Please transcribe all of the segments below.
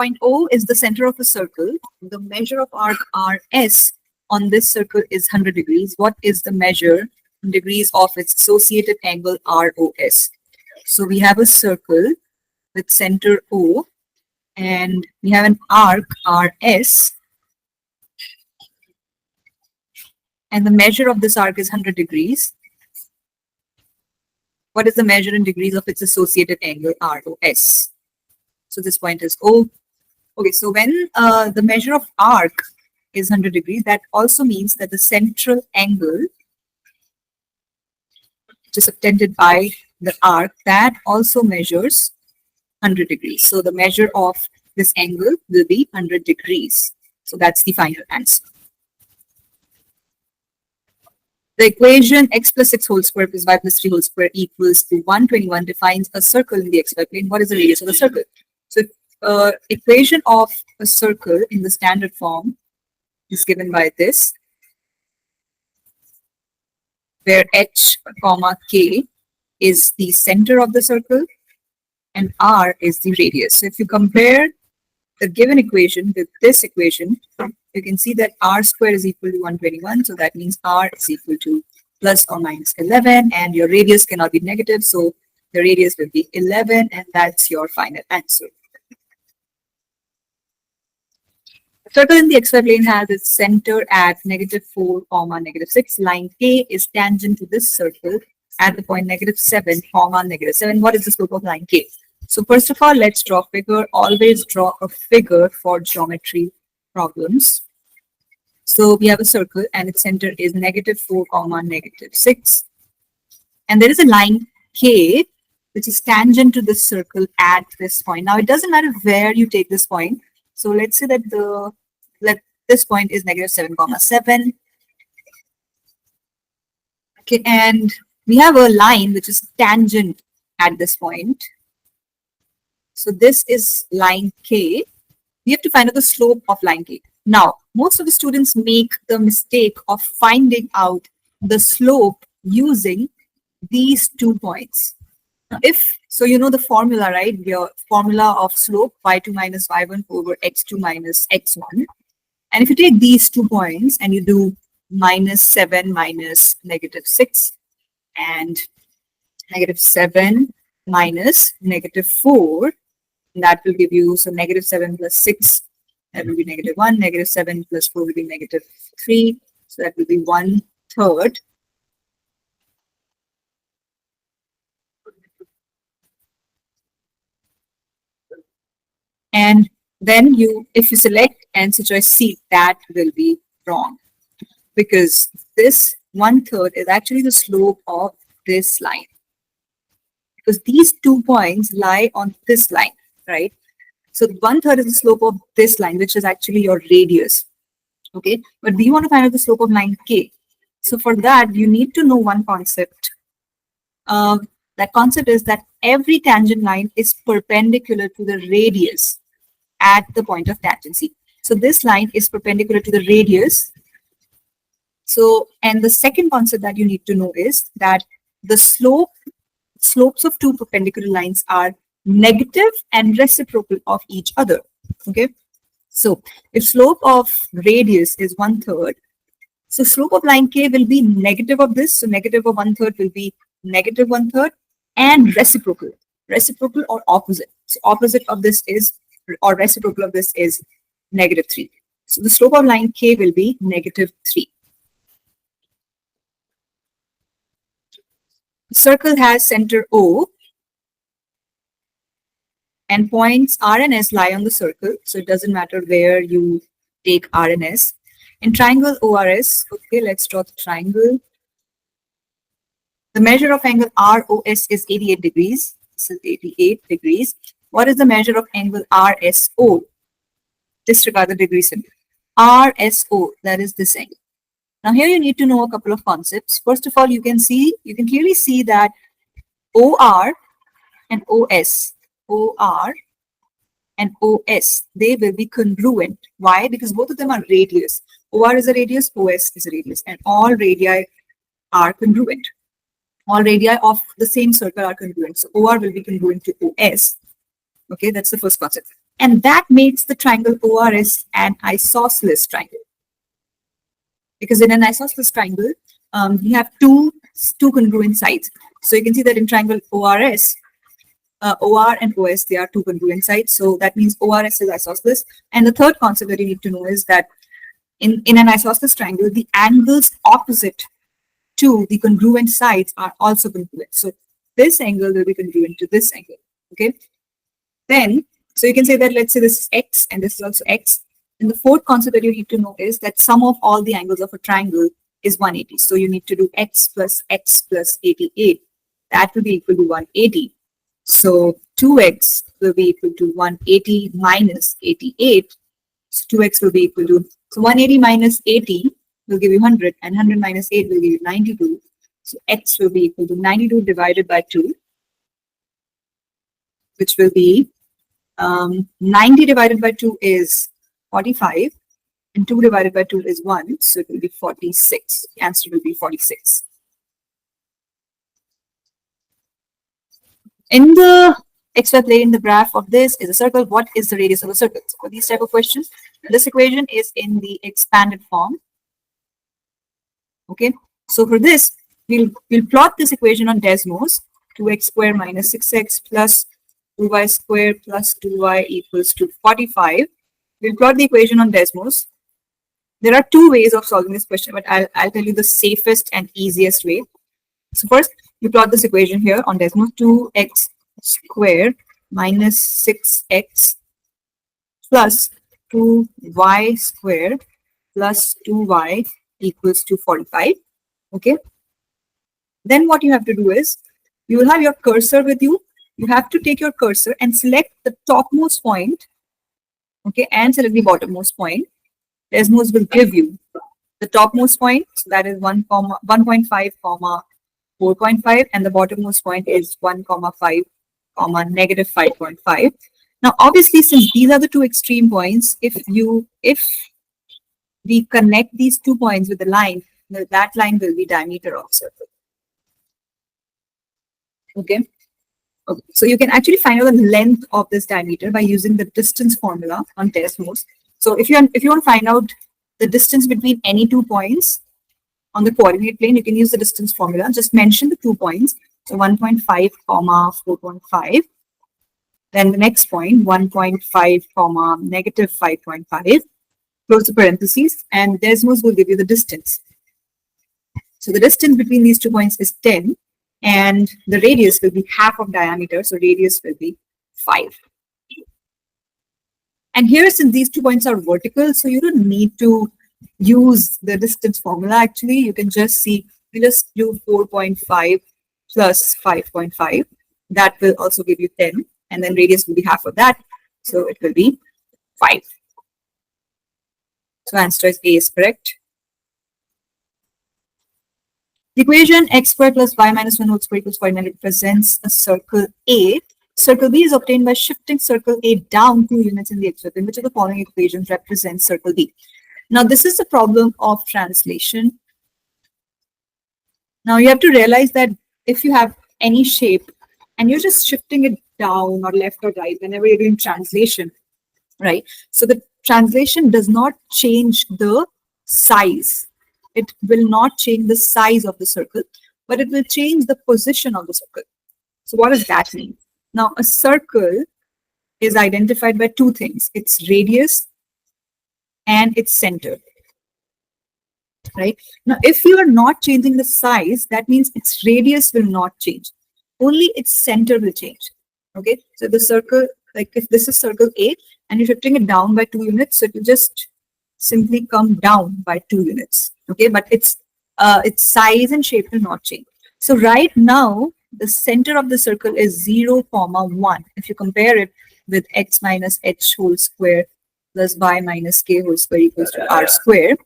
Point O is the center of a circle. The measure of arc RS on this circle is 100 degrees. What is the measure in degrees of its associated angle ROS? So we have a circle with center O, and we have an arc RS, and the measure of this arc is 100 degrees. What is the measure in degrees of its associated angle ROS? So this point is O. Okay, so when the measure of arc is 100 degrees, that also means that the central angle, which is subtended by the arc, that also measures 100 degrees. So the measure of this angle will be 100 degrees. So that's the final answer. The equation x plus 6 whole square plus y plus 3 whole square equals to 121 defines a circle in the xy plane. What is the radius of the circle? So equation of a circle in the standard form is given by this, where h comma k is the center of the circle and r is the radius. So if you compare the given equation with this equation, you can see that r square is equal to 121. So that means r is equal to plus or minus 11, and your radius cannot be negative. So the radius will be 11, and that's your final answer. The circle in the xy plane has its center at -4, -6. Line K is tangent to this circle at the point -7, -7. What is the slope of line K? So first of all, let's draw a figure. Always draw a figure for geometry problems. So we have a circle and its center is -4, -6. And there is a line K which is tangent to this circle at this point. Now it doesn't matter where you take this point. So let's say that this point is -7, 7. Okay, and we have a line which is tangent at this point. So this is line K. We have to find out the slope of line K. Now, most of the students make the mistake of finding out the slope using these 2 points. Now, so you know the formula, right? Your formula of slope, y2 minus y1 over x2 minus x1. And if you take these 2 points and you do -7 minus -6 and -7 minus -4, that will give you, so -7 plus 6, that will be -1, -7 plus 4 will be -3, so that will be 1/3. And then if you select answer choice C, that will be wrong, because this 1/3 is actually the slope of this line, because these 2 points lie on this line, right? So 1/3 is the slope of this line, which is actually your radius. Okay, but we want to find out the slope of line K. So for that, you need to know one concept. That concept is that every tangent line is perpendicular to the radius at the point of tangency. So this line is perpendicular to the radius. So, and the second concept that you need to know is that the slopes of 2 perpendicular lines are negative and reciprocal of each other. Okay, so if slope of radius is 1/3, so slope of line K will be negative of this. So negative of 1/3 will be -1/3, and reciprocal or opposite. So opposite of this is, or reciprocal of this is -3. So the slope of line K will be -3. The circle has center O, and points R and S lie on the circle. So it doesn't matter where you take R and S. In triangle ORS, okay, let's draw the triangle. The measure of angle ROS is 88 degrees. This is 88 degrees. What is the measure of angle RSO? Disregard the degree symbol. RSO, that is this angle. Now here you need to know a couple of concepts. First of all, you can clearly see that OR and OS, they will be congruent. Why? Because both of them are radius. OR is a radius, OS is a radius, and all radii are congruent. All radii of the same circle are congruent. So OR will be congruent to OS. Okay, that's the first concept. And that makes the triangle ORS an isosceles triangle. Because in an isosceles triangle, we have two congruent sides. So you can see that in triangle ORS, OR and OS, they are two congruent sides. So that means ORS is isosceles. And the third concept that you need to know is that in an isosceles triangle, the angles opposite to the congruent sides are also congruent. So this angle will be congruent to this angle. Okay. Then, so you can say that, let's say this is X and this is also X. And the fourth concept that you need to know is that sum of all the angles of a triangle is 180. So you need to do X plus 88. That will be equal to 180. So 2x will be equal to 180 minus 88. So 2x will be equal to, so 180 minus 80 will give you 100, and 100 minus 8 will give you 92. So x will be equal to 92 divided by 2, which will be 90 divided by 2 is 45, and 2 divided by 2 is 1, so it will be 46. The answer will be 46. In the xy plane, the graph of this is a circle. What is the radius of a circle? So for these type of questions, this equation is in the expanded form. Okay, so for this, we'll plot this equation on DESMOS. 2x squared minus 6x plus 2y squared plus 2y equals to 45. We'll plot the equation on DESMOS. There are two ways of solving this question, but I'll tell you the safest and easiest way. So first, you plot this equation here on DESMOS. 2x squared minus 6x plus 2y squared plus 2y equals to 45. Okay. Then what you have to do is, you will have your cursor with you. You have to take your cursor and select the topmost point. Okay, and select the bottommost point. DESMOS will give you the topmost point, so that is 1, 1.5, 4.5, and the bottommost point is 1, 5, negative 5.5. Now, obviously, since these are the two extreme points, if we connect these 2 points with the line, that line will be diameter of circle. Okay. Okay. So you can actually find out the length of this diameter by using the distance formula on DESMOS. So if you want to find out the distance between any 2 points on the coordinate plane, you can use the distance formula. Just mention the 2 points. So 1.5, 4.5. Then the next point, 1.5, negative 5.5. Close the parentheses, and DESMOS will give you the distance. So the distance between these 2 points is 10, and the radius will be half of diameter. So radius will be 5. And here, since these 2 points are vertical, so you don't need to use the distance formula. Actually, you can just see, you just do 4.5 plus 5.5. That will also give you 10, and then radius will be half of that. So it will be 5. So answer is A is correct. The equation x squared plus y minus 1 whole square equals 49 represents a circle A. Circle B is obtained by shifting circle A down 2 units in the xy plane. Which of the following equations represents circle B? Now, this is the problem of translation. Now, you have to realize that if you have any shape and you're just shifting it down or left or right whenever you're doing translation, right? So the translation does not change the size. It will not change the size of the circle, but it will change the position of the circle. So what does that mean? Now, a circle is identified by 2 things. Its radius and its center. Right? Now, if you are not changing the size, that means its radius will not change. Only its center will change. Okay? So the circle, like if this is circle A and you're shifting it down by 2 units, so it will just simply come down by 2 units. Okay? But its size and shape will not change. So right now, the center of the circle is 0, 1. If you compare it with x minus h whole square plus y minus k whole square equals to r square,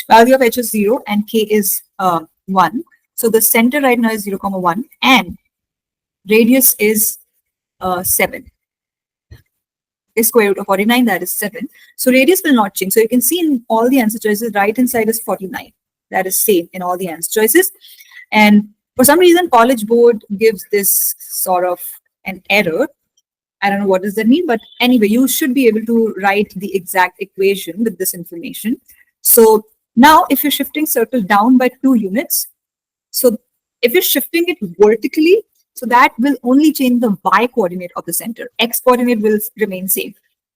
value of h is 0 and k is 1. So the center right now is 0, 1, and radius is 7. Okay, square root of 49, that is 7. So radius will not change. So you can see in all the answer choices, right hand side is 49. That is same in all the answer choices. And for some reason, College Board gives this sort of an error. I don't know what does that mean, but anyway, you should be able to write the exact equation with this information. So now if you're shifting circle down by 2 units, so if you're shifting it vertically, so that will only change the y coordinate of the center. X coordinate will remain same.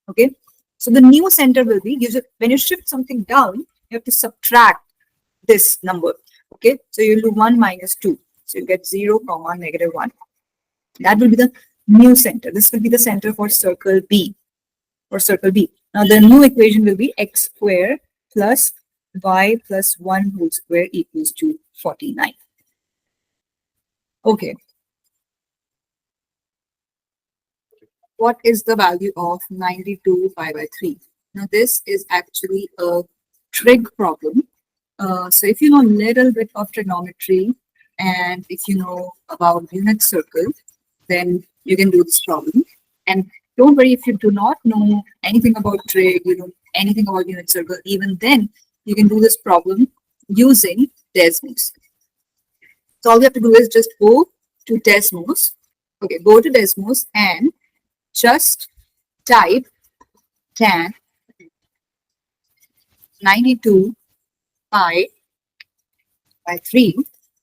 Okay. So the new center will be, when you shift something down, you have to subtract this number. Okay. So you'll do 1 minus 2. So you get 0, comma, negative 1. That will be the new center. This will be the center for circle B or circle B. Now the new equation will be x squared plus y plus 1 whole square equals to 49. Okay. What is the value of 92 pi by 3? Now this is actually a trig problem. So if you know a little bit of trigonometry and if you know about unit circle, then you can do this problem. And don't worry if you do not know anything about trig, you know anything about unit circle, even then you can do this problem using DESMOS. So all you have to do is just go to DESMOS. Okay, go to DESMOS and just type tan 92 pi by 3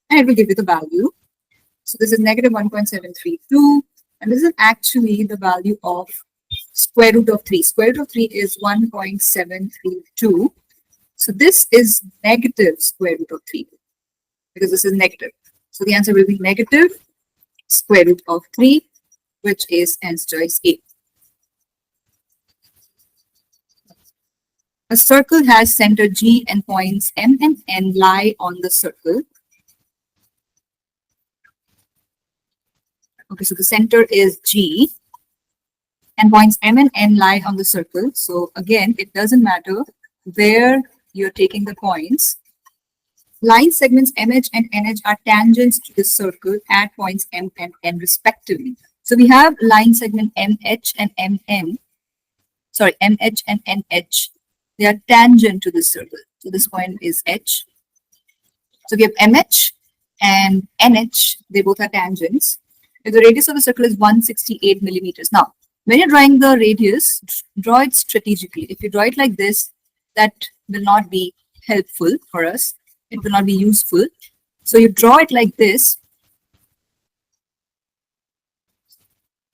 and it will give you the value. So this is negative 1.732 and this is actually the value of square root of 3. Square root of 3 is 1.732. So this is negative square root of 3 because this is negative. So the answer will be negative square root of 3, which is answer choice A. A circle has center G and points M and N lie on the circle. Okay, so the center is G and points M and N lie on the circle. So again, it doesn't matter where you're taking the points. Line segments MH and NH are tangents to the circle at points M and N respectively. So we have line segment MH and MN. Sorry, MH and NH. They are tangent to the circle. So this point is H. So we have MH and NH. They both are tangents. If the radius of the circle is 168 millimeters. Now, when you're drawing the radius, draw it strategically. If you draw it like this, that will not be helpful for us. It will not be useful. So you draw it like this.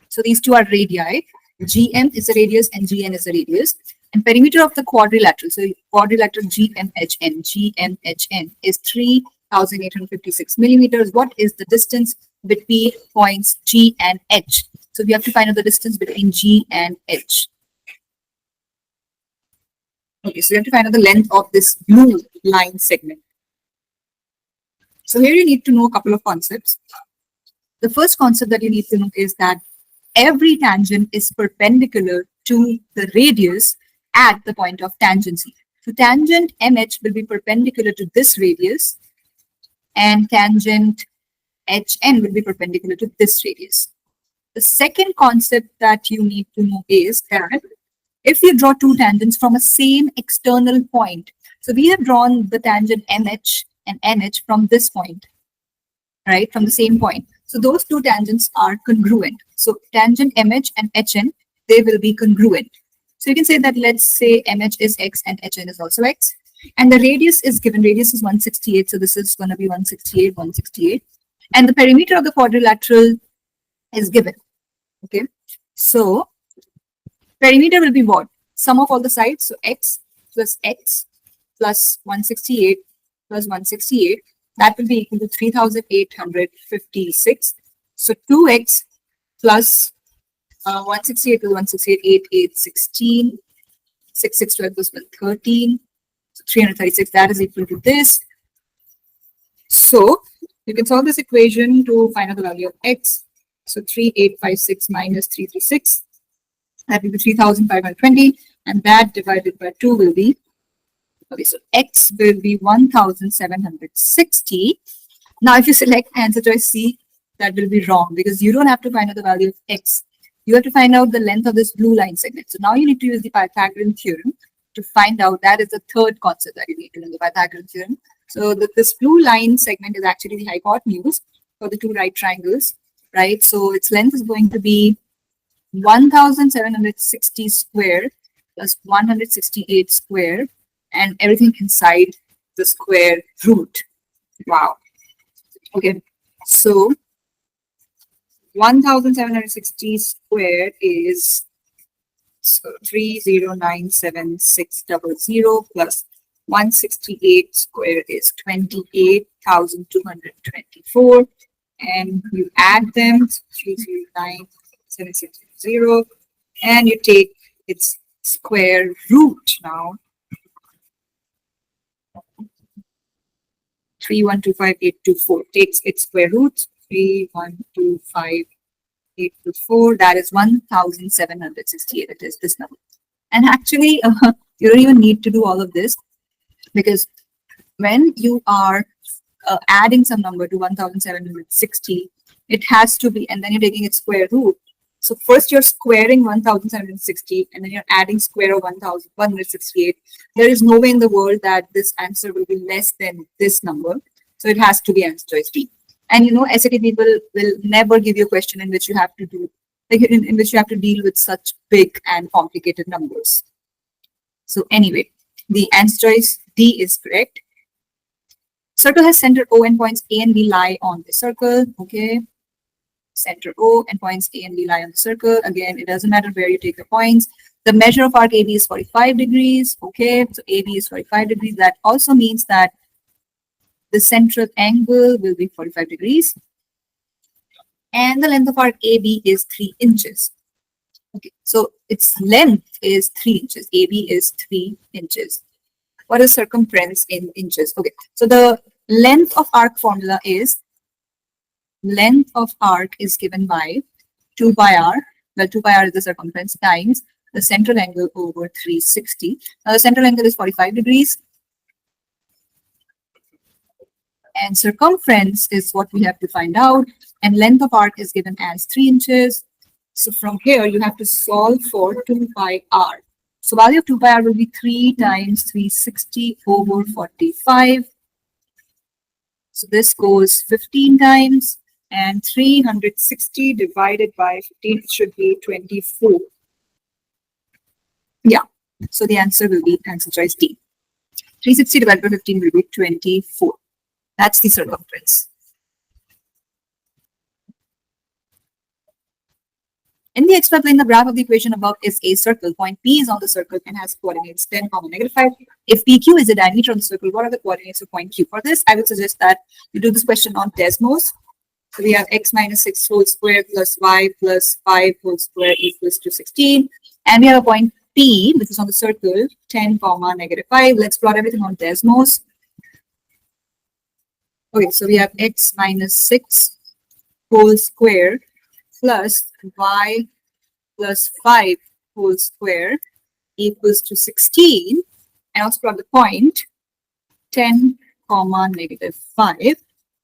So these two are radii. GM is the radius and GN is the radius. And perimeter of the quadrilateral, so quadrilateral GMHN, GMHN is 3,856 millimeters. What is the distance between points G and H? So we have to find out the distance between G and H. Okay, so we have to find out the length of this blue line segment. So here you need to know a couple of concepts. The first concept that you need to know is that every tangent is perpendicular to the radius at the point of tangency. So tangent MH will be perpendicular to this radius and tangent HN will be perpendicular to this radius. The second concept that you need to know is that if you draw two tangents from a same external point, so we have drawn the tangent MH and NH from this point, right, from the same point. So those two tangents are congruent. So tangent MH and HN, they will be congruent. So you can say that, let's say MH is X and HN is also X. And the radius is given, radius is 168. So this is going to be 168, 168. And the perimeter of the quadrilateral is given. Okay. So perimeter will be what? Sum of all the sides. So X plus 168 plus 168. That will be equal to 3,856. So 2x plus 168 plus 168, 8, 8, 16. 6, 6, 12 plus 1, 13. So 336, that is equal to this. So you can solve this equation to find out the value of x. So 3856 minus 336. That will be 3,520. And that divided by 2 will be, okay, so x will be 1,760. Now, if you select answer choice C, that will be wrong because you don't have to find out the value of x. You have to find out the length of this blue line segment. So now you need to use the Pythagorean theorem to find out. That is the third concept that you need to know, the Pythagorean theorem. So this blue line segment is actually the hypotenuse for the two right triangles, right? So its length is going to be 1760 square plus 168 square and everything inside the square root. Wow. Okay. So 1760 square is 3097600 plus 168 square is 28,224, and you add them 3097600 and you take its square root now. 3125824 takes its square root. 3125824, that is 1768. It is this number. And actually, you don't even need to do all of this, because when you are adding some number to 1760, it has to be, and then you're taking its square root. So first you're squaring 1760 and then you're adding square of 1168. There is no way in the world that this answer will be less than this number. So it has to be answer choice D. And you know, SAT people will never give you a question in which you have to do, like in which you have to deal with such big and complicated numbers. So anyway, the answer choice D is correct. Circle has center O and points A and B lie on the circle. Okay. Center O and points A and B lie on the circle. Again, it doesn't matter where you take the points. The measure of arc AB is 45 degrees. Okay. So AB is 45 degrees. That also means that the central angle will be 45 degrees. And the length of arc AB is 3 inches. Okay. So its length is 3 inches. AB is 3 inches. What is circumference in inches? Okay, so the length of arc formula is, length of arc is given by 2 pi r. Well, 2 pi r is the circumference times the central angle over 360. Now the central angle is 45 degrees. And circumference is what we have to find out. And length of arc is given as 3 inches. So from here, you have to solve for 2 pi r. So value of 2 pi r will be 3 times 360 over 45. So this goes 15 times, and 360 divided by 15 should be 24. Yeah, so the answer will be answer choice D. 360 divided by 15 will be 24. That's the circumference. In the xy plane, the graph of the equation above is a circle. Point P is on the circle and has coordinates 10, -5. If PQ is the diameter of the circle, what are the coordinates of point Q? For this, I would suggest that you do this question on DESMOS. So we have x minus 6 whole square plus y plus 5 whole square equals to 16. And we have a point P, which is on the circle, 10, -5. Let's plot everything on DESMOS. Okay, so we have x minus 6 whole square plus y plus 5 whole square equals to 16, and also plot the point 10, -5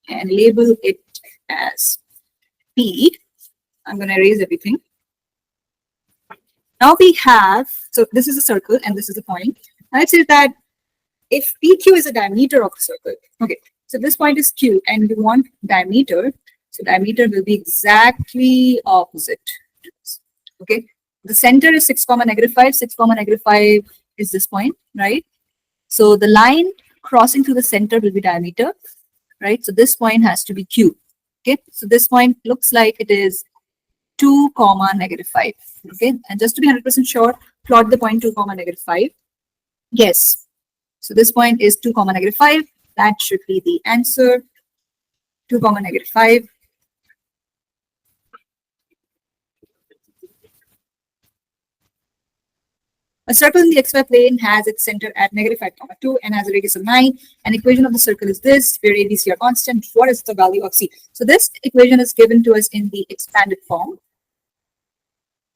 and label it as P. I'm going to erase everything. Now we have, so this is a circle and this is a point. Now it says that if PQ is the diameter of the circle, okay, so this point is Q and we want diameter. So diameter will be exactly opposite to this. Okay. The center is 6, -5. 6, -5 is this point, right? So the line crossing through the center will be diameter, right? So this point has to be Q. Okay. So this point looks like it is 2, -5. Okay. And just to be 100% sure, plot the point 2, -5. Yes. So this point is 2, -5. That should be the answer. 2, -5. A circle in the xy plane has its center at -5, 2 and has a radius of 9. An equation of the circle is this, where a, b, c are constant. What is the value of c? So this equation is given to us in the expanded form.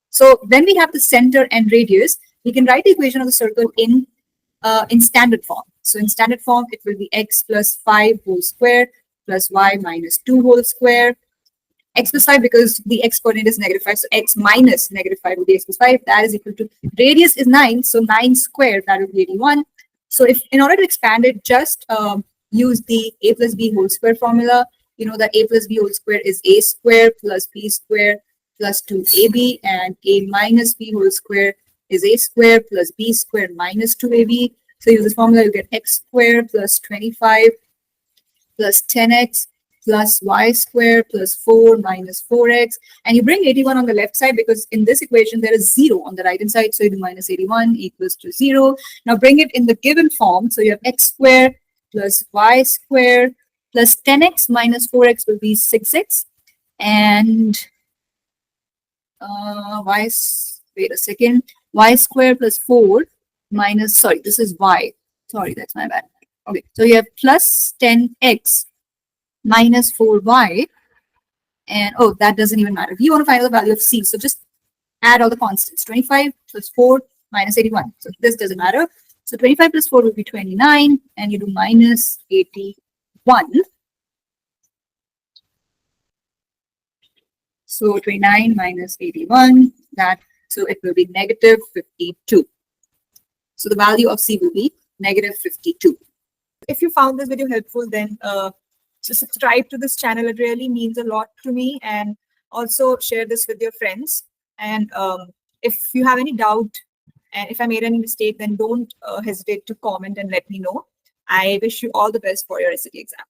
So when we have the center and radius, we can write the equation of the circle in standard form. So in standard form, it will be x plus 5 whole square plus y minus 2 whole square. X plus 5 because the x coordinate is -5. So x minus -5 will be x plus 5. That is equal to, radius is 9. So 9 squared, that will be 81. So if in order to expand it, just use the a plus b whole square formula. You know that a plus b whole square is a square plus b square plus 2ab, and a minus b whole square is a square plus b square minus 2ab. So use this formula, you get x squared plus 25 plus 10x plus y squared plus 4 minus 4x. And you bring 81 on the left side because in this equation there is 0 on the right hand side. So you do minus 81 equals to 0. Now bring it in the given form. So you have x squared plus y squared plus 10x minus 4x will be 6x. And wait a second, y squared plus 4 minus, sorry, this is y. Sorry, that's my bad. Okay, so you have plus 10x minus 4y, and oh, that doesn't even matter. We want to find out the value of c, so just add all the constants. 25 plus 4 minus 81. So this doesn't matter. So 25 plus 4 will be 29, and you do minus 81. So 29 minus 81, so it will be negative 52. So the value of c will be negative 52. If you found this video helpful, then subscribe to this channel. It really means a lot to me, and also share this with your friends. And if you have any doubt and if I made any mistake, then don't hesitate to comment and let me know. I wish you all the best for your SAT exam.